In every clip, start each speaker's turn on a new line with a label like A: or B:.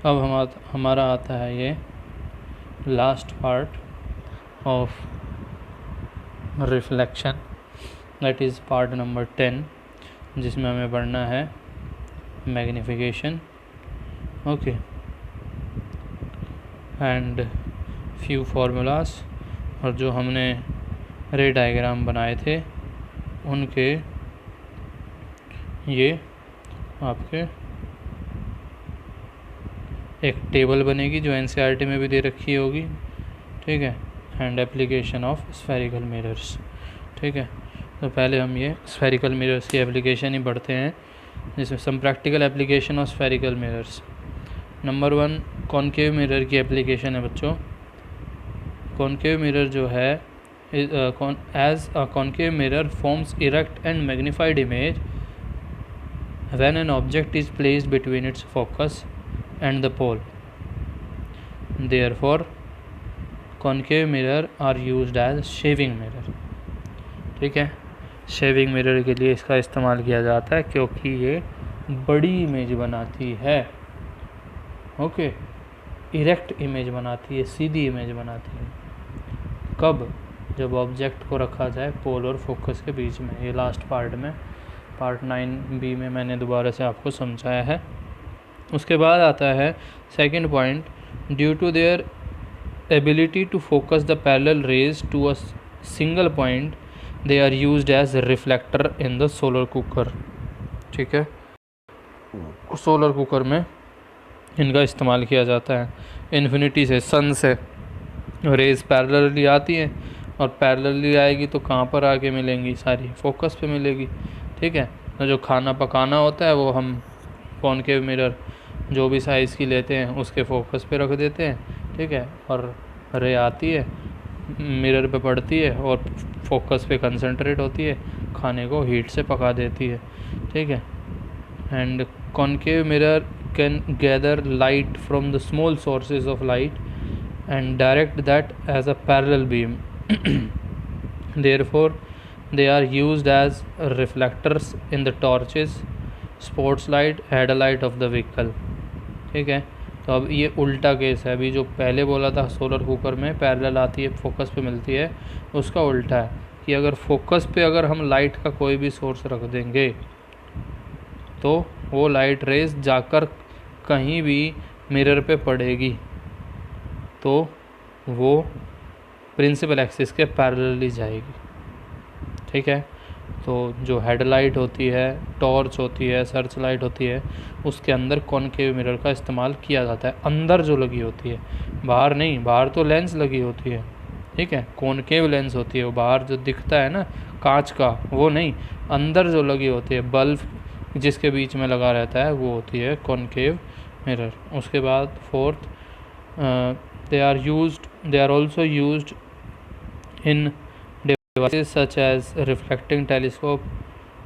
A: अब हमारा आता है ये last part of reflection, that is part number 10, जिसमें हमें पढ़ना है magnification, okay, and few formulas, और जो हमने रे डायग्राम बनाए थे उनके ये आपके एक टेबल बनेगी जो एनसीईआरटी में भी दे रखी होगी, ठीक है, and application of spherical mirrors, ठीक है। तो पहले हम ये स्फेरिकल मिरर्स की एप्लीकेशन ही पढ़ते हैं, जिसमें some practical application of spherical mirrors. Number 1 concave mirror की एप्लीकेशन है बच्चों। कॉनकेव मिरर जो है as a concave mirror forms erect and magnified image when an object is placed between its focus and the pole. Therefore, concave mirror are used as shaving mirror, ठीक है। Shaving mirror के लिए इसका इस्तेमाल किया जाता है क्योंकि ये बड़ी इमेज बनाती है, ओके, इरेक्ट इमेज बनाती है, सीधी इमेज बनाती है। कब? जब ऑब्जेक्ट को रखा जाए पोल और फोकस के बीच में। ये लास्ट पार्ट में, पार्ट 9b में मैंने दोबारा से आपको समझाया है। उसके बाद आता है second point, due to their ability to focus the parallel rays to a single point they are used as reflector in the solar cooker, ठीक है। सोलर कुकर में इनका इस्तेमाल किया जाता है। इन्फिनिटी से, सन से रेज पैरेलली आती है, और पैरेलली आएगी तो कहाँ पर आके मिलेंगी? सारी फोकस पे मिलेगी, ठीक है। तो जो खाना पकाना होता है वो हम कॉनकेव मिरर जो भी साइज़ की लेते हैं उसके फोकस पे रख देते हैं, ठीक है, और रे आती है, मिरर पे पड़ती है और फोकस पे कंसंट्रेट होती है, खाने को हीट से पका देती है, ठीक है। And concave mirror can gather light from the small sources of light and direct that as a parallel beam. Therefore, they are used as reflectors in the torches, sports light, headlight of the vehicle, ठीक है। तो अब ये उल्टा case है। अभी जो पहले बोला था सोलर कुकर में पैरेलल आती है, फोकस पे मिलती है, उसका उल्टा है कि अगर फोकस पे अगर हम लाइट का कोई भी सोर्स रख देंगे तो वो लाइट रेज जाकर कहीं भी मिरर पे पड़ेगी तो वो प्रिंसिपल एक्सिस के पैरेलली जाएगी, ठीक है। तो जो हेडलाइट होती है, टॉर्च होती है, सर्च लाइट होती है, उसके अंदर कॉनकेव मिरर का इस्तेमाल किया जाता है। अंदर जो लगी होती है, बाहर नहीं। बाहर तो लेंस लगी होती है, ठीक है, कॉनकेव लेंस होती है। वो बाहर जो दिखता है ना कांच का, वो नहीं, अंदर जो लगी होती है, बल्ब जिसके बीच में लगा रहता है, वो होती है कॉनकेव मिरर। उसके बाद fourth, they are also used in devices such as reflecting telescope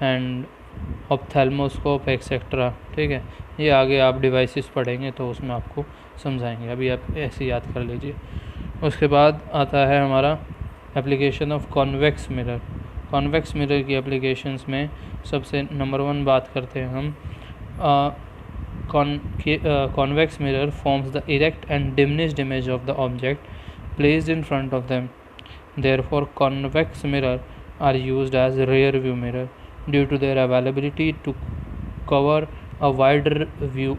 A: and ophthalmoscope etc, ठीक है। ये आगे आप डिवाइसेस पढ़ेंगे तो उसमें आपको समझाएंगे, अभी आप ऐसे याद कर लीजिए। उसके बाद आता है हमारा application of convex mirror. Convex mirror की एप्लीकेशंस में सबसे नंबर 1 बात करते हैं हम। Convex mirror forms the erect and diminished image of the object placed in front of them. Therefore, convex mirror are used as rear view mirror due to their availability to cover a wider view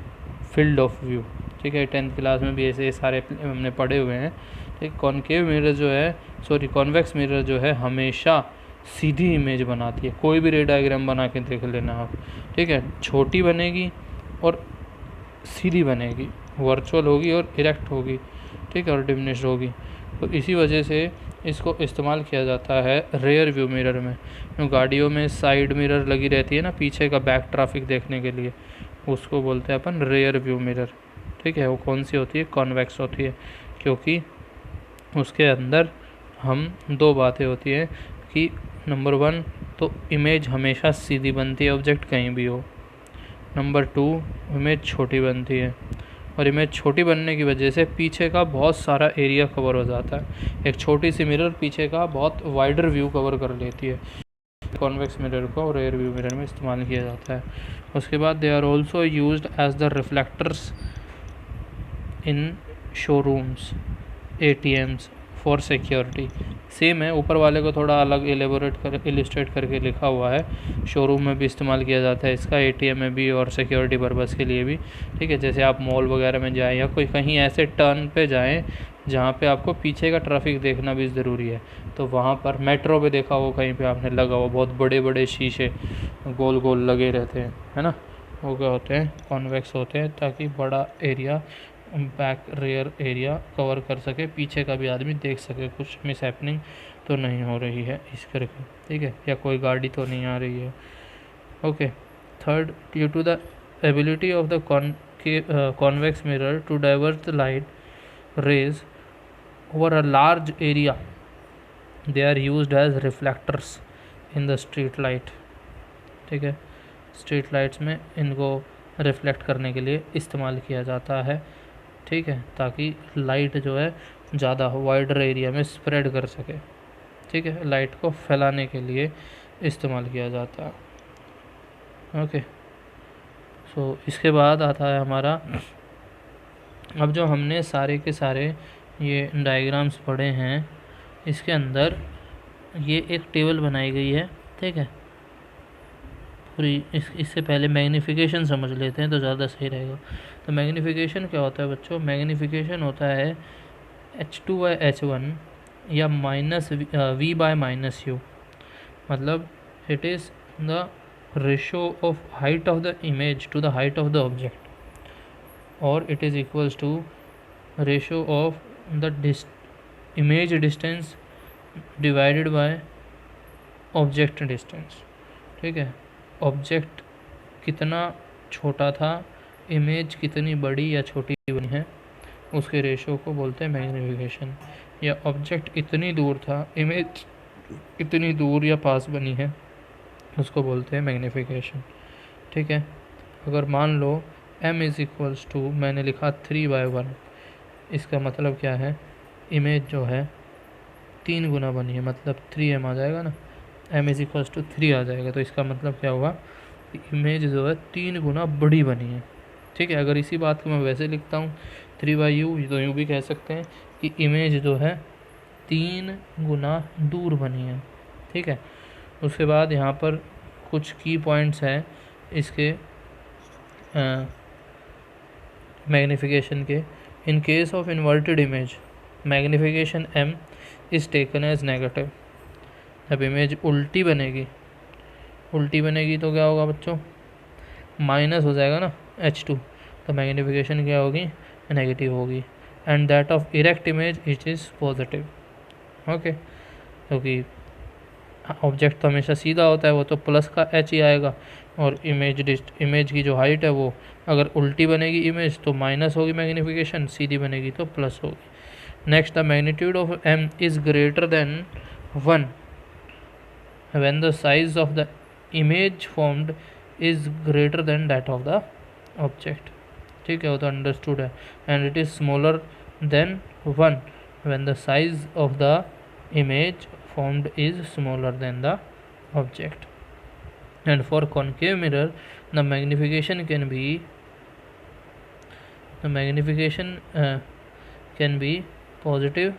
A: field of view, ठीक है। 10th class में भी ऐसे सारे हमने पढ़े हुए हैं, ठीक। कॉनकेव मिरर जो है, कॉन्वेक्स मिरर जो है हमेशा सीधी इमेज बनाती है। कोई भी रे डायग्राम बना के देख लेना आप, ठीक है, छोटी बनेगी और सीधी बनेगी, वर्चुअल होगी और इरेक्ट होगी, ठीक है, और डिमिनिश्ड होगी। तो इसी वजह से इसको इस्तेमाल किया जाता है रेयर व्यू मिरर में। गाड़ियों में साइड मिरर लगी रहती है ना, पीछे का बैक ट्रैफिक देखने के लिए, उसको बोलते हैं अपन रेयर व्यू मिरर, ठीक है। वो कौन सी होती है? कॉन्वेक्स होती है, क्योंकि उसके अंदर हम 2 बातें होती हैं कि नंबर 1 तो इमेज हमेशा सीधी बनती है, ऑब्जेक्ट कहीं भी हो। नंबर 2 इमेज छोटी बनती है, और इमेज छोटी बनने की वजह से पीछे का बहुत सारा एरिया कवर हो जाता है। एक छोटी सी मिरर पीछे का बहुत वाइडर व्यू कवर कर लेती है। कॉन्वेक्स मिरर को रेयर व्यू मिरर में इस्तेमाल किया जाता है। उसके बाद they are also used as the reflectors in showrooms ATMs for security. Same है, ऊपर वाले को थोड़ा अलग इलिस्ट्रेट करके लिखा हुआ है। शोरूम में भी इस्तेमाल किया जाता है इसका, ATM में भी और सिक्योरिटी पर्पज़ के लिए भी। ठीक है, जैसे आप मॉल वगैरह में जाएं या कोई कहीं ऐसे टर्न पे जाएं जहाँ पे आपको पीछे का ट्रैफिक देखना भी ज़रूरी है, तो वहाँ पर मेट्रो पे देखा हो कहीं पे आपने लगा हुआ बहुत बड़े बड़े शीशे गोल गोल लगे रहते हैं, है ना, वो क्या होते हैं, कॉन्वेक्स होते हैं, ताकि बड़ा area back rear area cover कर सके, पीछे का भी आदमी देख सके कुछ मिस हैपनिंग तो नहीं हो रही है इस करके। ठीक है, या कोई गाड़ी तो नहीं आ रही है। Okay, third, due to the ability of the convex mirror to divert the light rays over a large area, they are used as reflectors in the street light. ठीक है, स्ट्रीट लाइट्स में इनको रिफ्लेक्ट करने के लिए इस्तेमाल किया जाता है। ठीक है, ताकि लाइट जो है ज़्यादा वाइडर एरिया में स्प्रेड कर सके। ठीक है, लाइट को फैलाने के लिए इस्तेमाल किया जाता है। ओके, सो इसके बाद आता है हमारा, अब जो हमने सारे के सारे ये डायग्राम्स पढ़े हैं, इसके अंदर ये एक टेबल बनाई गई है। ठीक है, पूरी इससे पहले मैग्नीफिकेशन समझ लेते हैं तो ज़्यादा सही रहेगा। तो मैग्नीफिकेशन क्या होता है बच्चों? मैग्नीफिकेशन होता है H2/H1 या -V/-U, मतलब it is the ratio of height of the image to the height of the object, और it is equals to ratio of the image distance divided by object distance. ठीक है, object कितना छोटा था, image कितनी बड़ी या छोटी बनी है, उसके रेशो को बोलते हैं मैग्नीफिकेशन। या ऑब्जेक्ट इतनी दूर था, इमेज इतनी दूर या पास बनी है, उसको बोलते हैं मैग्नीफिकेशन। ठीक है, अगर मान लो m इज़ इक्वल्स टू, मैंने लिखा 3/1, इसका मतलब क्या है, इमेज जो है 3 गुना बनी है, मतलब 3m आ जाएगा ना, m इज़ इक्वल्स टू 3 आ जाएगा, तो इसका मतलब क्या हुआ, इमेज जो है 3 गुना बड़ी बनी है। ठीक है, अगर इसी बात को मैं वैसे लिखता हूँ 3/U, तो यूँ भी कह सकते हैं कि इमेज जो है 3 गुना दूर बनी है। ठीक है, उसके बाद यहाँ पर कुछ की पॉइंट्स हैं इसके मैग्नीफिकेशन के। In case of inverted image, magnification m is taken as negative. जब इमेज उल्टी बनेगी तो क्या होगा बच्चों, माइनस हो जाएगा ना H2, तो मैग्नीफिकेशन क्या होगी, नेगेटिव होगी। And that of erect image it is positive. Okay, क्योंकि ऑब्जेक्ट तो हमेशा सीधा होता है, वो तो प्लस का H ही आएगा, और इमेज की जो हाइट है वो अगर उल्टी बनेगी इमेज तो माइनस होगी मैग्नीफिकेशन, सीधी बनेगी तो प्लस होगी। Next, the magnitude of m is greater than 1 when the size of the image formed is greater than that of the object। ठीक है, वो तो अंडरस्टूड है। And it is smaller than 1 when the size of the image formed is smaller than the object। and for concave mirror the magnification can be positive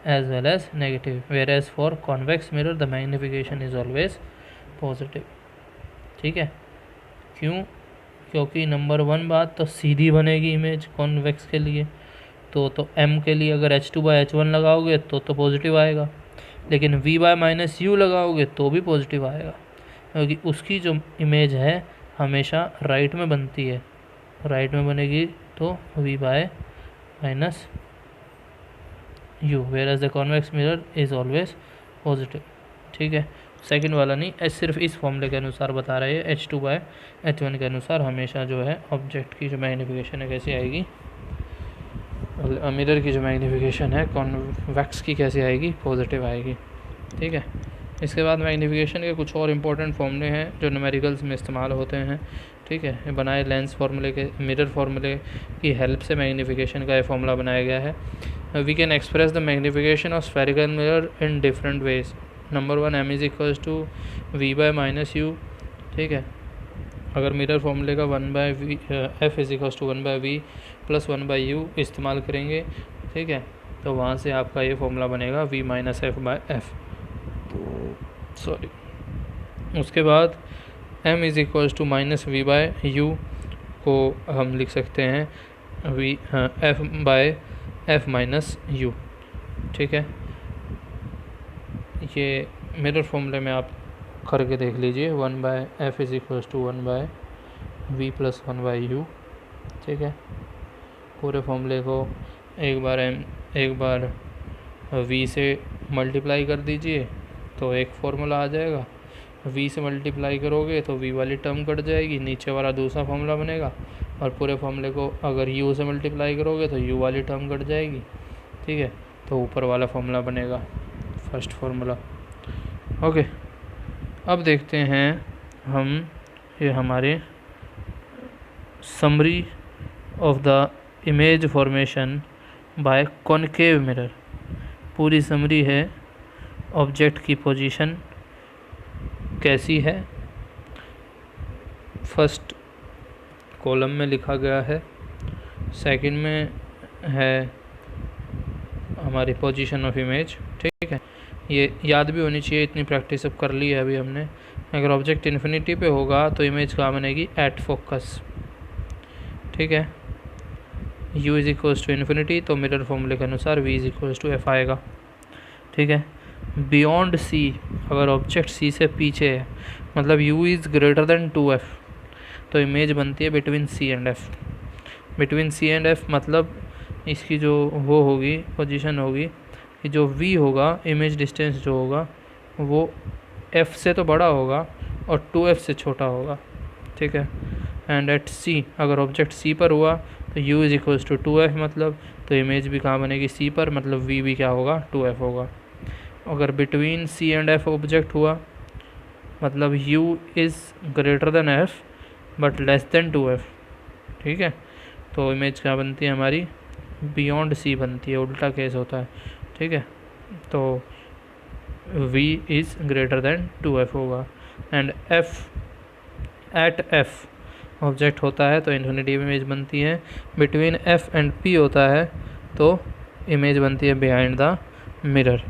A: as well as negative, whereas for convex mirror the magnification is always positive। ठीक है, क्यों? क्योंकि number 1 बात तो सीधी बनेगी image convex के लिए, तो m के लिए अगर H2/H1 लगाओगे तो पॉजिटिव आएगा, लेकिन V/-U लगाओगे तो भी पॉजिटिव आएगा, क्योंकि उसकी जो इमेज है हमेशा राइट में बनती है, राइट में बनेगी तो V/-U, whereas the convex mirror is always positive। ठीक है, सेकंड वाला नहीं, सिर्फ इस फॉर्मूले के अनुसार बता रहे हैं, H2/H1 के अनुसार हमेशा जो है ऑब्जेक्ट की जो मैग्नीफिकेशन है कैसी आएगी, मिरर की जो मैग्नीफिकेशन है कॉन्वेक्स की कैसी आएगी, पॉजिटिव आएगी। ठीक है, इसके बाद मैग्नीफिकेशन के कुछ और इम्पोर्टेंट फॉर्मूले हैं जो न्यूमेरिकल्स में इस्तेमाल होते हैं। ठीक है, बनाए लेंस फार्मूले के, मिरर फार्मूले की हेल्प से मैग्नीफिकेशन का ये फार्मूला बनाया गया है। We can express the magnification of spherical mirror in different ways. Number 1, m is equals to V/-U। ठीक है, अगर मिरर फार्मूले का 1/V, f is equals to 1/V plus 1/u इस्तेमाल करेंगे, ठीक है। तो वहाँ से आपका ये फॉर्मूला बनेगा v minus f by f, sorry. उसके बाद m is equals to minus v by u को हम लिख सकते हैं v f by f minus u, ठीक है। ये मिरर फॉर्मूले में आप करके देख लीजिए, 1/f is equals to 1/v plus 1/u, ठीक है। पूरे फॉर्मूले को एक बार v से मल्टीप्लाई कर दीजिए तो एक फार्मूला आ जाएगा, v से मल्टीप्लाई करोगे तो v वाली टर्म कट जाएगी, नीचे वाला दूसरा फार्मूला बनेगा, और पूरे फॉर्मूले को अगर u से मल्टीप्लाई करोगे तो u वाली टर्म कट जाएगी, ठीक है। तो ऊपर वाला फार्मूला बनेगा फर्स्ट फार्मूला, ओके। अब देखते हैं हम ये हमारे summary of the image formation by concave mirror. पूरी समरी है ऑब्जेक्ट की पोजीशन कैसी है, फर्स्ट कॉलम में लिखा गया है, सेकंड में है हमारी पोजीशन ऑफ इमेज, ठीक है। ये याद भी होनी चाहिए, इतनी प्रैक्टिस अब कर ली है अभी हमने। अगर ऑब्जेक्ट इन्फिनिटी पे होगा तो इमेज कहाँ बनेगी, एट फोकस, ठीक है। u is equals to infinity, तो मिरर फॉर्मूले के अनुसार v is equals to f आएगा, ठीक है। बियॉन्ड c, अगर ऑब्जेक्ट c से पीछे है, मतलब u is greater than 2f, तो इमेज बनती है between c and f। Between c and f मतलब इसकी जो वो होगी पोजीशन होगी कि जो v होगा, इमेज डिस्टेंस जो होगा वो f से तो बड़ा होगा और 2f से छोटा होगा, ठीक है। एंड एट c, अगर ऑब्जेक्ट c पर हुआ तो u is equals to 2f, मतलब तो इमेज भी कहाँ बनेगी, c पर, मतलब v भी क्या होगा, 2f होगा। अगर between c and f object हुआ, मतलब u is greater than f but less than 2f, ठीक है। तो इमेज क्या बनती है हमारी, बियॉन्ड c बनती है, उल्टा केस होता है, ठीक है। तो v is greater than 2f होगा। And f at f object होता है तो इन्फिनिटी इमेज बनती है, बिटवीन f एंड p होता है तो इमेज बनती है बिहाइंड द मिरर,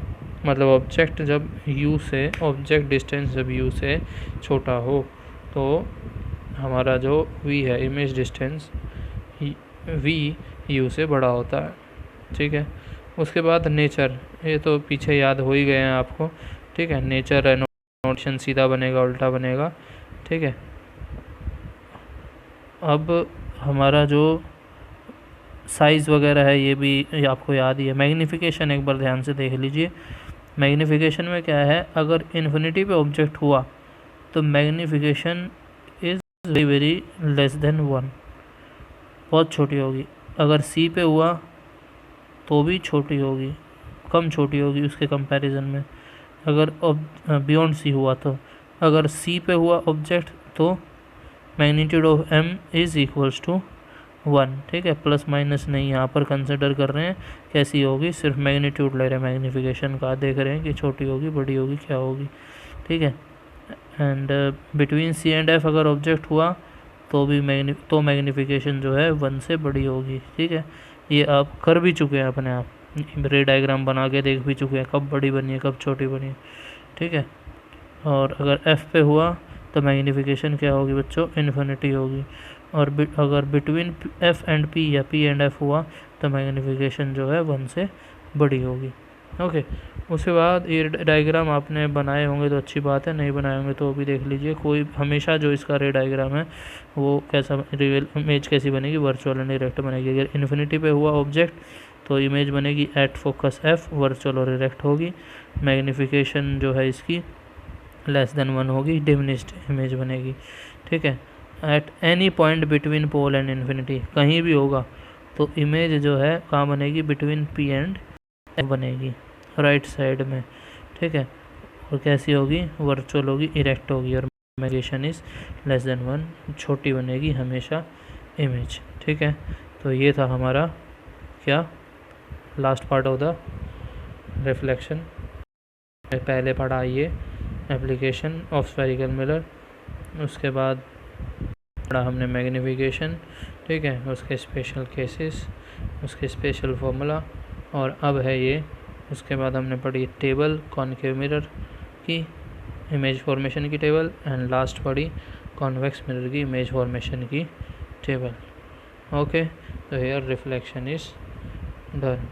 A: मतलब ऑब्जेक्ट जब u से, ऑब्जेक्ट डिस्टेंस जब u से छोटा हो तो हमारा जो v है, इमेज डिस्टेंस v u से बड़ा होता है, ठीक है। उसके बाद नेचर, ये तो पीछे याद हो ही गए हैं आपको, ठीक है। नेचर एनोटेशन सीधा बनेगा, उल्टा बनेगा, ठीक है। अब हमारा जो साइज़ वगैरह है ये भी आपको याद ही है। मैग्नीफिकेशन एक बार ध्यान से देख लीजिए। मैग्नीफिकेशन में क्या है, अगर इन्फिनिटी पे ऑब्जेक्ट हुआ तो magnification is very very less than 1, बहुत छोटी होगी। अगर सी पे हुआ तो भी छोटी होगी, कम छोटी होगी उसके कंपैरिजन में, अगर बियॉन्ड सी हुआ तो। अगर सी पे हुआ ऑब्जेक्ट तो magnitude of m is equals to 1, ठीक है। प्लस माइनस नहीं यहाँ पर कंसिडर कर रहे हैं, कैसी होगी, सिर्फ मैग्नीट्यूड ले रहे हैं मैग्नीफिकेशन का, देख रहे हैं कि छोटी होगी, बड़ी होगी, क्या होगी, ठीक है। And between c and f अगर ऑब्जेक्ट हुआ तो भी मैग्नीफिकेशन जो है 1 से बड़ी होगी, ठीक है। ये आप कर भी चुके हैं अपने आप, रे डायग्राम बना के देख भी चुके हैं, कब बड़ी बनी है, कब छोटी बनी है, ठीक है। और अगर f पे हुआ तो मैग्नीफिकेशन क्या होगी बच्चों, इन्फिनिटी होगी। और अगर बिटवीन f एंड p या p एंड f हुआ तो मैग्नीफिकेशन जो है 1 से बड़ी होगी, ओके। उसके बाद ये डायग्राम आपने बनाए होंगे तो अच्छी बात है, नहीं बनाए होंगे तो भी देख लीजिए। कोई हमेशा जो इसका रे डायग्राम है वो कैसा, रियल इमेज कैसी बनेगी, वर्चुअल एंड इरेक्ट बनेगी। अगर इन्फिनिटी पे हुआ ऑब्जेक्ट तो इमेज बनेगी एट फोकस f, वर्चुअल और इरेक्ट होगी। मैग्नीफिकेशन जो है इसकी लेस देन 1 होगी, डिमिनिश्ड इमेज बनेगी, ठीक है। At any point between pole and infinity, कहीं भी होगा तो इमेज जो है कहाँ बनेगी, बिटवीन p एंड f बनेगी, राइट साइड में, ठीक है। और कैसी होगी, वर्चुअल होगी, इरेक्ट होगी, और मैग्नीफिकेशन इज़ लेस देन 1, छोटी बनेगी हमेशा इमेज, ठीक है। तो ये था हमारा क्या, last part of the reflection. पहले पढ़ा ये एप्लीकेशन ऑफ स्फेरिकल मिरर, उसके बाद पढ़ा हमने मैग्नीफिकेशन, ठीक है, उसके स्पेशल केसेस, उसके स्पेशल फार्मूला। और अब है ये, उसके बाद हमने पढ़ी टेबल कॉनकेव मिरर की इमेज फॉर्मेशन की टेबल, एंड लास्ट पढ़ी कॉन्वेक्स मिरर की इमेज फॉर्मेशन की टेबल। ओके, तो हेयर रिफ्लेक्शन इज डन।